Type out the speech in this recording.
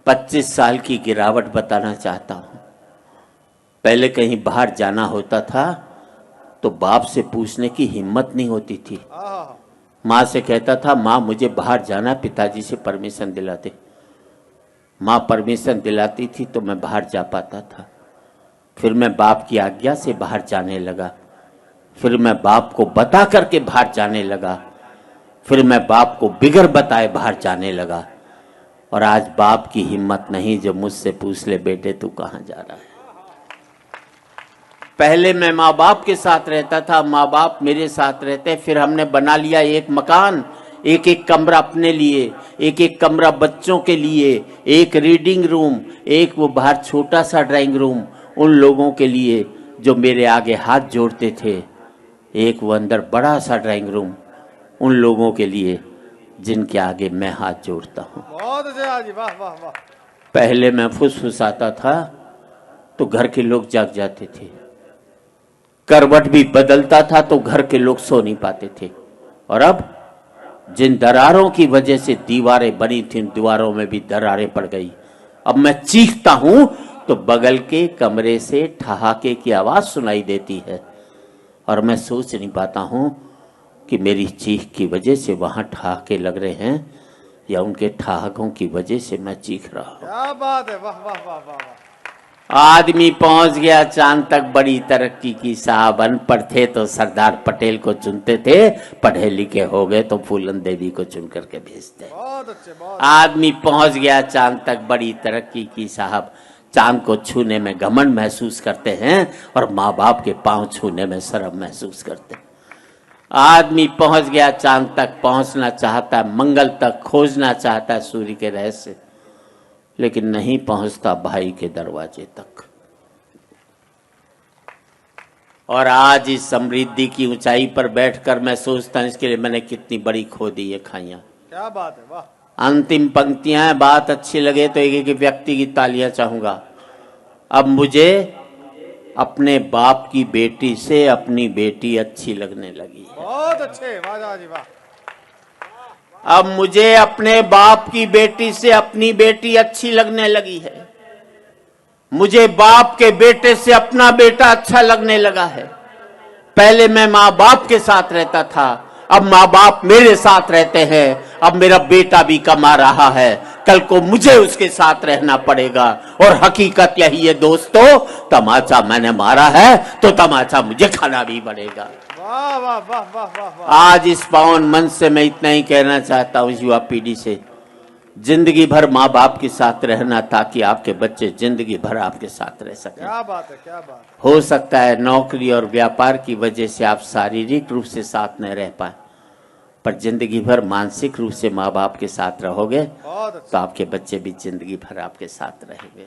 25 साल की गिरावट बताना चाहता हूँ। पहले कहीं बाहर जाना होता था तो बाप से पूछने की हिम्मत नहीं होती थी। माँ से कहता था माँ मुझे बाहर जाना, पिताजी से परमिशन दिलाते। माँ परमिशन दिलाती थी तो मैं बाहर जा पाता था। फिर मैं बाप की आज्ञा से बाहर जाने लगा। फिर मैं बाप को बता करके बाहर जाने लगा। फिर मैं बाप को बिगर बताए बाहर जाने लगा। और आज बाप की हिम्मत नहीं जो मुझसे पूछ ले बेटे तू कहाँ जा रहा है। पहले मैं माँ बाप के साथ रहता था, माँ बाप मेरे साथ रहते। फिर हमने बना लिया एक मकान, एक एक कमरा अपने लिए, एक एक कमरा बच्चों के लिए, एक रीडिंग रूम, एक वो बाहर छोटा सा ड्राइंग रूम उन लोगों के लिए जो मेरे आगे हाथ जोड़ते थे, एक वो अंदर बड़ा सा ड्राइंग रूम उन लोगों के लिए जिनके आगे मैं हाथ जोड़ता हूँ। बहुत अच्छा जी, वाह वाह वाह। पहले मैं फुसफुसाता था तो घर के लोग जाग जाते थे, करवट भी बदलता था तो घर के लोग सो नहीं पाते थे। और अब जिन दरारों की वजह से दीवारें बनी थी, दीवारों में भी दरारें पड़ गई। अब मैं चीखता हूं तो बगल के कमरे से ठहाके की आवाज सुनाई देती है और मैं सोच नहीं पाता हूं कि मेरी चीख की वजह से वहां ठहाके लग रहे हैं या उनके ठहाकों की वजह से मैं चीख रहा हूं। क्या बात है, वाह वाह वाह वाह वाह। आदमी पहुंच गया चांद तक, बड़ी तरक्की की साहब। अनपढ़ थे तो सरदार पटेल को चुनते थे, पढ़े लिखे हो गए तो फूलन देवी को चुन करके भेजते। बहुत अच्छे, बहुत। आदमी पहुंच गया चांद तक, बड़ी तरक्की की साहब। चांद को छूने में घमंड महसूस करते हैं और माँ बाप के पांव छूने में शर्म महसूस करते हैं। आदमी पहुंच गया चांद तक, पहुंचना चाहता है, मंगल तक खोजना चाहता है सूर्य के रहस्य, लेकिन नहीं पहुंचता भाई के दरवाजे तक। और आज इस समृद्धि की ऊंचाई पर बैठकर मैं सोचता हूं इसके लिए मैंने कितनी बड़ी खो दी ये खाइयां। क्या बात है, वाह। अंतिम पंक्तियां हैं, बात अच्छी लगे तो एक एक व्यक्ति की तालियां चाहूंगा। अब मुझे अपने बाप की बेटी से अपनी बेटी अच्छी लगने लगी है। बहुत अच्छे, वाह जी वाह। अब मुझे अपने बाप की बेटी से अपनी बेटी अच्छी लगने लगी है। मुझे बाप के बेटे से अपना बेटा अच्छा लगने लगा है। पहले मैं माँ बाप के साथ रहता था, अब माँ बाप मेरे साथ रहते हैं। अब मेरा बेटा भी कमा रहा है, कल को मुझे उसके साथ रहना पड़ेगा। और हकीकत यही है दोस्तों, तमाचा मैंने मारा है तो तमाचा मुझे खाना भी पड़ेगा। वाह वाह वाह वाह वाह वाह। आज इस पावन मन से मैं इतना ही कहना चाहता हूँ युवा पीढ़ी से, जिंदगी भर माँ बाप के साथ रहना ताकि आपके बच्चे जिंदगी भर आपके साथ रह सकें। क्या बात है, क्या बात है। हो सकता है नौकरी और व्यापार की वजह से आप शारीरिक रूप से साथ न रह पाए, पर जिंदगी भर मानसिक रूप से माँ बाप के साथ रहोगे बहुत अच्छा। तो आपके बच्चे भी जिंदगी भर आपके साथ रहेंगे।